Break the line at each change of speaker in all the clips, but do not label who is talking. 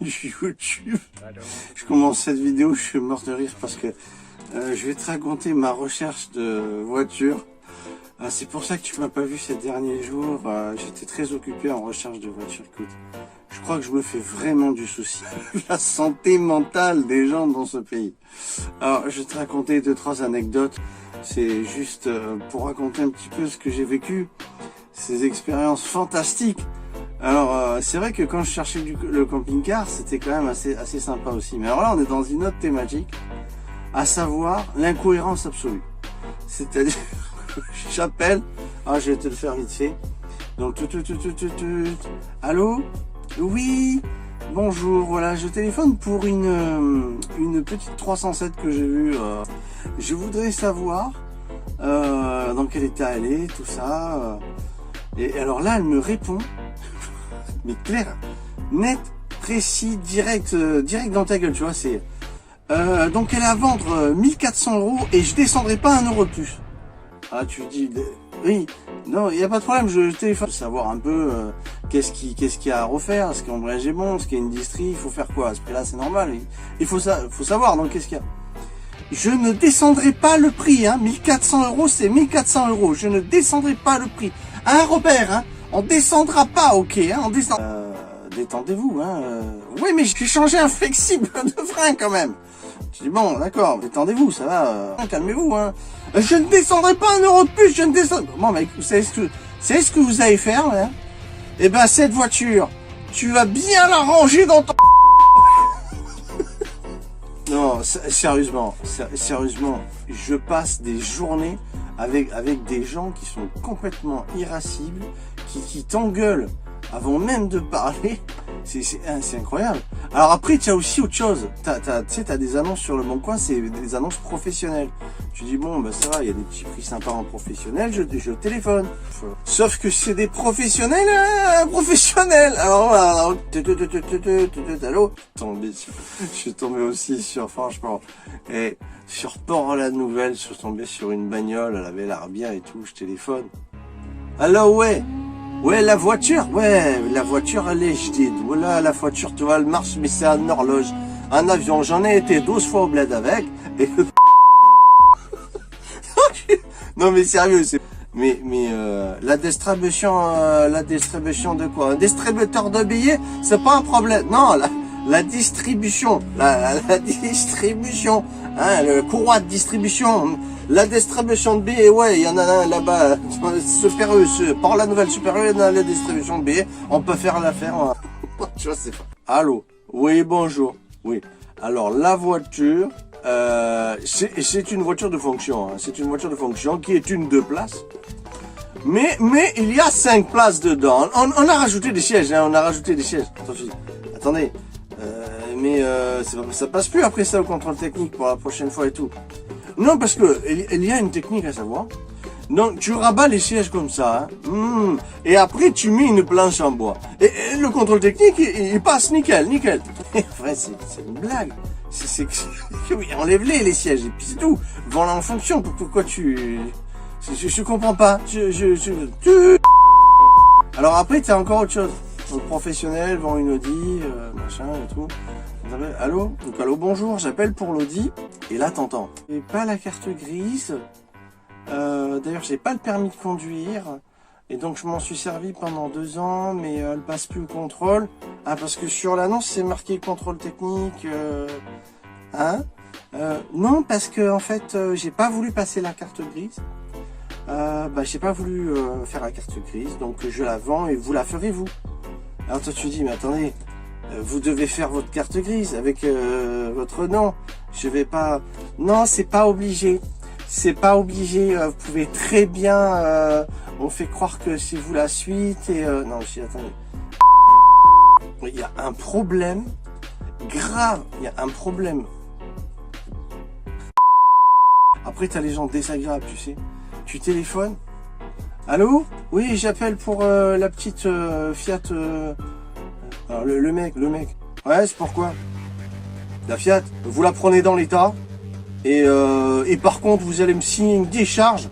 YouTube. Je commence cette vidéo, je suis mort de rire parce que je vais te raconter ma recherche de voiture. C'est pour ça que tu m'as pas vu ces derniers jours. J'étais très occupé en recherche de voiture. Écoute, je crois que je me fais vraiment du souci. La santé mentale des gens dans ce pays. Alors, je vais te raconter 2-3 anecdotes. C'est juste pour raconter un petit peu ce que j'ai vécu. Ces expériences fantastiques. Alors, c'est vrai que quand je cherchais le camping-car, c'était quand même assez sympa aussi. Mais alors là, on est dans une autre thématique, à savoir l'incohérence absolue. C'est-à-dire, j'appelle, je vais te le faire vite fait. Donc, allô? Oui, bonjour, voilà, je téléphone pour une petite 307 que j'ai vue. Je voudrais savoir dans quel état elle est, tout ça. Et alors là, elle me répond, mais clair, net, précis, direct dans ta gueule, tu vois, c'est... donc elle est à vendre 1400 € et je descendrai pas 1 € de plus. Ah, tu dis, oui, non, il n'y a pas de problème, je téléphone. Savoir un peu qu'est-ce qu'il y a à refaire, est-ce qu'embrayage est bon, est-ce qu'il y a une distrie, il faut faire quoi, à ce prix-là, c'est normal, il faut savoir, donc qu'est-ce qu'il y a. Je ne descendrai pas le prix, hein, 1400 €, c'est 1400 €, je ne descendrai pas le prix. Hein, Robert, hein, on descendra pas, ok, hein, on descend. Détendez-vous, hein. Oui, mais j'ai changé un flexible de frein quand même. Je dis bon, d'accord, détendez-vous, ça va. Calmez-vous, hein. Je ne descendrai pas 1 € de plus, je ne descends. Bon, mais vous savez ce que vous allez faire, hein. Eh ben, cette voiture, tu vas bien la ranger dans ton. Non, sérieusement, je passe des journées avec des gens qui sont complètement irascibles, qui t'engueulent avant même de parler. C'est incroyable. Alors après, tu as aussi autre chose. Tu sais, t'as des annonces sur le Bon Coin, c'est des annonces professionnelles. Tu dis, bon, ben ça va, il y a des petits prix sympas en professionnel, je téléphone. Sauf que c'est des professionnels, professionnels. Alors voilà, allô, je suis tombé aussi sur, franchement, et sur Port-la-Nouvelle, je suis tombé sur une bagnole, elle avait l'air bien et tout, je téléphone. Alors ouais, la voiture, elle est jadide. Voilà, la voiture, tu vois, elle marche, mais c'est un horloge. Un avion, j'en ai été 12 fois au bled avec. Et... non, mais sérieux, c'est... Mais la distribution de quoi? Un distributeur de billets, c'est pas un problème. Non, la distribution, la distribution, hein, le courroie de distribution. La distribution de billets, ouais, il y en a un là-bas, par la nouvelle supérieure, il y a la distribution de billets, on peut faire l'affaire. Tu vois, c'est pas. Allô? Oui, bonjour. Oui. Alors, la voiture, c'est une voiture de fonction, hein. C'est une voiture de fonction qui est une 2 places. Mais il y a 5 places dedans. On a rajouté des sièges, hein, on a rajouté des sièges. Attendez. Ça passe plus après ça au contrôle technique pour la prochaine fois et tout. Non, parce que il y a une technique à savoir. Donc, tu rabats les sièges comme ça, hein, et après, tu mets une planche en bois. Et le contrôle technique, il passe nickel. En vrai, c'est une blague. Oui, enlève-les, les sièges, et puis c'est tout. Vends-la en fonction, pourquoi tu... Je comprends pas. Alors après, t'as encore autre chose. Donc, professionnel, vend une Audi, machin et tout. Allô? Donc, allô, bonjour, j'appelle pour l'Audi. Et là, t'entends. J'ai pas la carte grise. D'ailleurs, j'ai pas le permis de conduire. Et donc, je m'en suis servi pendant 2 ans, mais elle passe plus le contrôle. Ah, parce que sur l'annonce, c'est marqué contrôle technique. Hein? Non, parce que, en fait, j'ai pas voulu passer la carte grise. J'ai pas voulu faire la carte grise. Donc, je la vends et vous la ferez, vous. Alors, toi, tu dis, mais attendez. Vous devez faire votre carte grise avec votre nom. Je vais pas... Non, c'est pas obligé. C'est pas obligé. Vous pouvez très bien... on fait croire que c'est vous la suite et... Non, attendez. Il y a un problème grave. Il y a un problème. Après, t'as les gens désagréables, tu sais. Tu téléphones. Allô? Oui, j'appelle pour la petite Fiat... Alors le mec, ouais, c'est pourquoi? La Fiat, vous la prenez dans l'état, et par contre, vous allez me signer une décharge,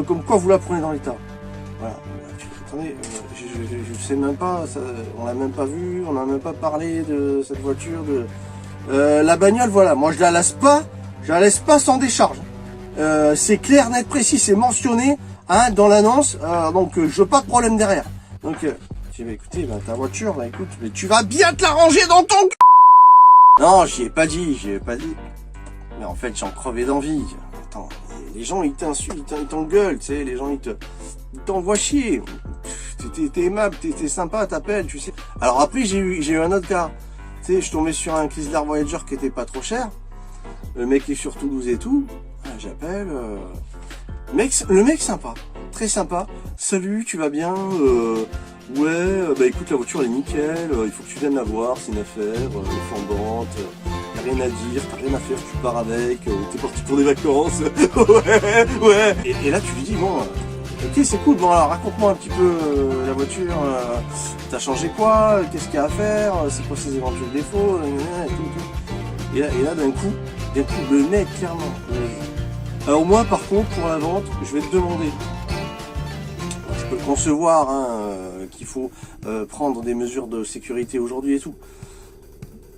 comme quoi vous la prenez dans l'état. Voilà, attendez, je sais même pas, ça, on l'a même pas vu, on n'a même pas parlé de cette voiture, la bagnole, voilà, moi je la laisse pas sans décharge. C'est clair, net, précis, c'est mentionné hein, dans l'annonce, donc je veux pas de problème derrière. Donc, j'ai dit, écoutez, bah, ta voiture, bah écoute, mais tu vas bien te la ranger dans ton c***. Non, j'y ai pas dit. Mais en fait, j'en crevais d'envie. Attends, les gens, ils t'insultent, ils t'engueulent, tu sais, les gens, ils t'envoient chier. T'es aimable, t'es sympa, t'appelles, tu sais. Alors après, j'ai eu un autre cas. Tu sais, je suis tombé sur un Chrysler Voyager qui était pas trop cher. Le mec est sur Toulouse et tout. J'appelle. Le mec sympa, très sympa. Salut, tu vas bien? Ouais, bah écoute, la voiture elle est nickel, il faut que tu viennes la voir, c'est une affaire, elle est flambante, t'as rien à dire, t'as rien à faire, tu pars avec, t'es parti pour des vacances, ouais. Et là tu lui dis, bon, ok c'est cool, bon alors raconte-moi un petit peu la voiture, t'as changé quoi, qu'est-ce qu'il y a à faire, c'est quoi ses éventuels défauts, et tout. Et là d'un coup, le mec, clairement. Alors moi par contre, pour la vente, je vais te demander, je peux concevoir hein, qu'il faut prendre des mesures de sécurité aujourd'hui et tout.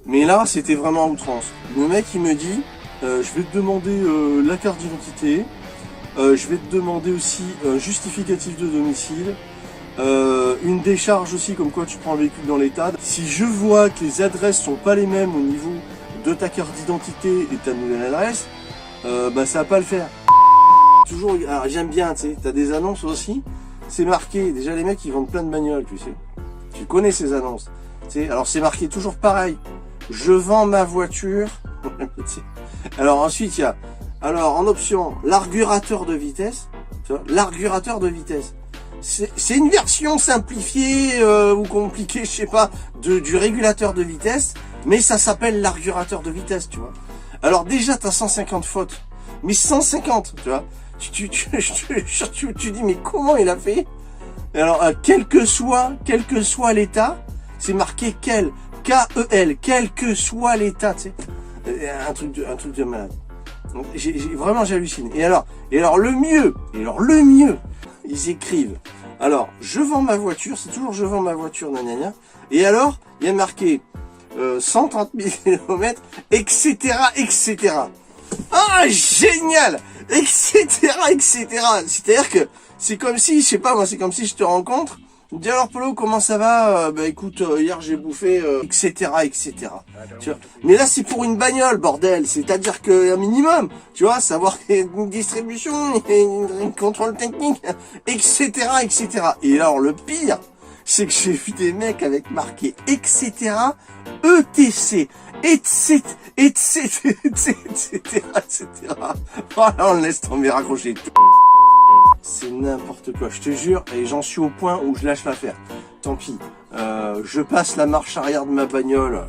Mais là, c'était vraiment à outrance. Le mec, il me dit, je vais te demander la carte d'identité, je vais te demander aussi un justificatif de domicile, une décharge aussi, comme quoi tu prends le véhicule dans l'état. Si je vois que les adresses sont pas les mêmes au niveau de ta carte d'identité et ta nouvelle adresse, bah ça va pas le faire. Toujours, alors j'aime bien, tu sais, t'as des annonces aussi. C'est marqué, déjà les mecs ils vendent plein de bagnoles, tu sais. Tu connais ces annonces. Tu sais, alors c'est marqué toujours pareil. Je vends ma voiture. Alors ensuite il y a, alors en option, l'argurateur de vitesse. Tu vois, l'argurateur de vitesse. C'est une version simplifiée ou compliquée, je sais pas, du régulateur de vitesse. Mais ça s'appelle l'argurateur de vitesse, tu vois. Alors déjà t'as 150 fautes. Mais 150, tu vois. Tu dis mais comment il a fait? Alors quel que soit l'état, c'est marqué quel, K-E-L, quel que soit l'état, tu sais, un truc de malade. Donc, vraiment j'hallucine. Et alors le mieux, ils écrivent. Alors je vends ma voiture, c'est toujours je vends ma voiture, nanana. Et alors il y a marqué 130 000 km, etc. Ah génial, etc. C'est-à-dire que c'est comme si, je sais pas moi, c'est comme si je te rencontre, je me dis alors Polo, comment ça va? Bah écoute, hier j'ai bouffé, etc. Tu vois. Mais là c'est pour une bagnole, bordel. C'est-à-dire que un minimum, tu vois, savoir qu'il y a une distribution, un contrôle technique, etc. Et alors le pire, c'est que j'ai vu des mecs avec marqué etc. ETC, etc. Voilà, on le laisse tomber, raccrocher. C'est n'importe quoi, je te jure, et j'en suis au point où je lâche l'affaire. Tant pis, je passe la marche arrière de ma bagnole,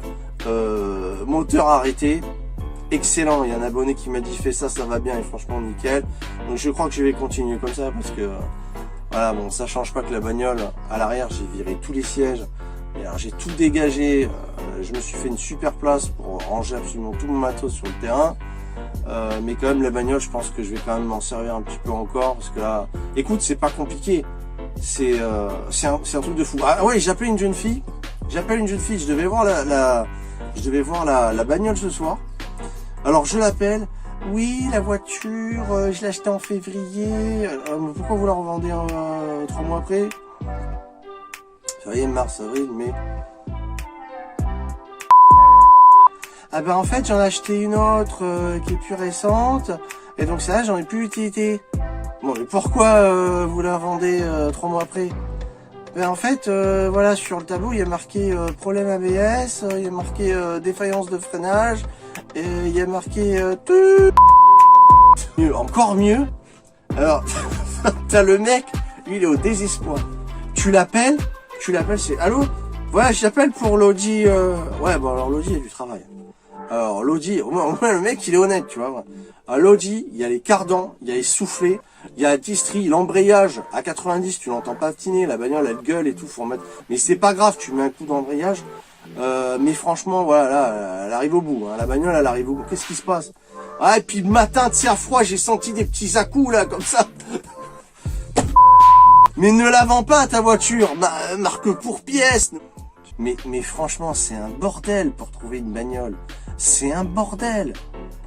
moteur arrêté, excellent. Il y a un abonné qui m'a dit fais ça, ça va bien, et franchement nickel. Donc je crois que je vais continuer comme ça parce que voilà, bon, ça change pas que la bagnole à l'arrière, j'ai viré tous les sièges, et alors j'ai tout dégagé. Je me suis fait une super place pour ranger absolument tout mon matos sur le terrain. Mais quand même la bagnole, je pense que je vais quand même m'en servir un petit peu encore parce que là, écoute, c'est pas compliqué, c'est un truc de fou. Ah ouais, j'appelle une jeune fille, je devais voir la bagnole ce soir. Alors je l'appelle, oui la voiture, je l'ai achetée en février, pourquoi vous la revendez 3 mois après? Février, mars, avril, mai. Ah ben en fait j'en ai acheté une autre qui est plus récente, et donc ça j'en ai plus utilité. Bon, mais pourquoi vous la vendez 3 mois après? Ben en fait voilà, sur le tableau il y a marqué problème ABS, il y a marqué défaillance de freinage, et il y a marqué encore mieux. Alors t'as le mec, lui il est au désespoir. Tu l'appelles, c'est allô? Voilà, je t'appelle pour l'Audi. Ouais, bon alors l'Audi il y a du travail. Alors l'Audi, au moins le mec il est honnête, tu vois. À l'Audi, il y a les cardans, il y a les soufflets, il y a la distrie, l'embrayage à 90, tu l'entends patiner, la bagnole elle gueule et tout, faut remettre. Mais c'est pas grave, tu mets un coup d'embrayage. Mais franchement, voilà, là, elle arrive au bout, hein. La bagnole elle arrive au bout. Qu'est-ce qui se passe? Ah, et puis le matin, tu sais, à froid, j'ai senti des petits à-coups là, comme ça. Mais ne la vends pas ta voiture, marque pour pièce. Mais franchement, c'est un bordel pour trouver une bagnole. C'est un bordel.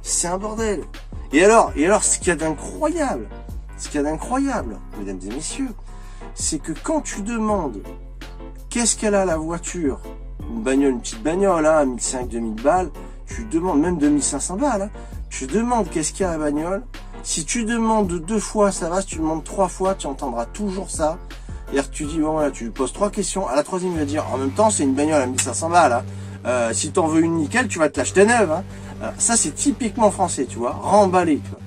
C'est un bordel. Et alors, ce qu'il y a d'incroyable, mesdames et messieurs, c'est que quand tu demandes qu'est-ce qu'elle a la voiture, une bagnole, une petite bagnole, hein, 1500, 2000 balles, tu demandes même 2500 balles, hein, tu demandes qu'est-ce qu'il y a la bagnole. Si tu demandes 2 fois, ça va. Si tu demandes 3 fois, tu entendras toujours ça. C'est-à-dire que tu dis, bon voilà, tu lui poses 3 questions. À la 3e, il va dire, en même temps, c'est une bagnole à 1500 balles. Hein. Si t'en veux une nickel, tu vas te l'acheter neuve. Hein. Ça, c'est typiquement français, tu vois. Remballer, tu vois.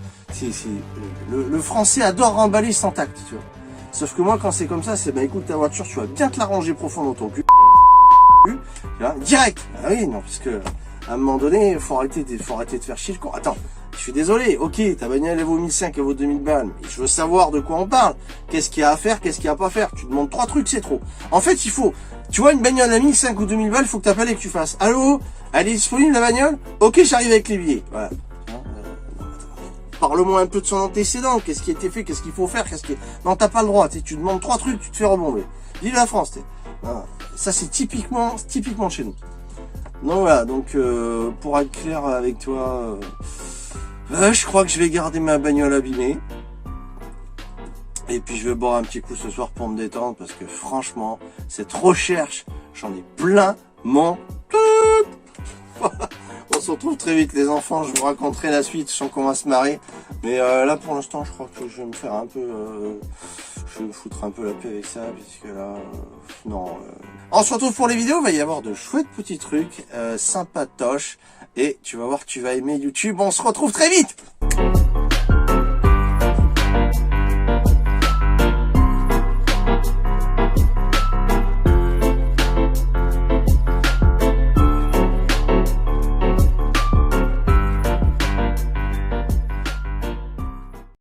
Le français adore remballer sans tact, tu vois. Sauf que moi, quand c'est comme ça, c'est, bah écoute, ta voiture, tu vas bien te la ranger profond dans ton cul. Tu vois, direct. Ah oui, non, parce que, à un moment donné, faut arrêter de faire chier le con. Attends. Je suis désolé, ok, ta bagnole elle vaut 1500, elle vaut 2000 balles, mais je veux savoir de quoi on parle. Qu'est-ce qu'il y a à faire, qu'est-ce qu'il y a à pas faire. Tu demandes 3 trucs, c'est trop. En fait, il faut, tu vois, une bagnole à 1500 ou 2000 balles, il faut que tu appelles et que tu fasses. Allô, elle est disponible la bagnole? Ok, j'arrive avec les billets. Voilà. Parle-moi un peu de son antécédent, qu'est-ce qui a été fait, qu'est-ce qu'il faut faire, Non, t'as pas le droit, tu demandes 3 trucs, tu te fais rebomber. Vive la France, voilà. Ça c'est typiquement chez nous. Donc voilà, donc pour être clair avec toi, je crois que je vais garder ma bagnole abîmée. Et puis je vais boire un petit coup ce soir pour me détendre parce que franchement, cette recherche, j'en ai plein mon On se retrouve très vite les enfants, je vous raconterai la suite, je sens qu'on va se marrer. Mais là pour l'instant je crois que je vais me faire un peu... je vais me foutre un peu la paix avec ça, puisque là... non. On se retrouve pour les vidéos, il va y avoir de chouettes petits trucs, sympatoches. Et tu vas voir que tu vas aimer YouTube, on se retrouve très vite.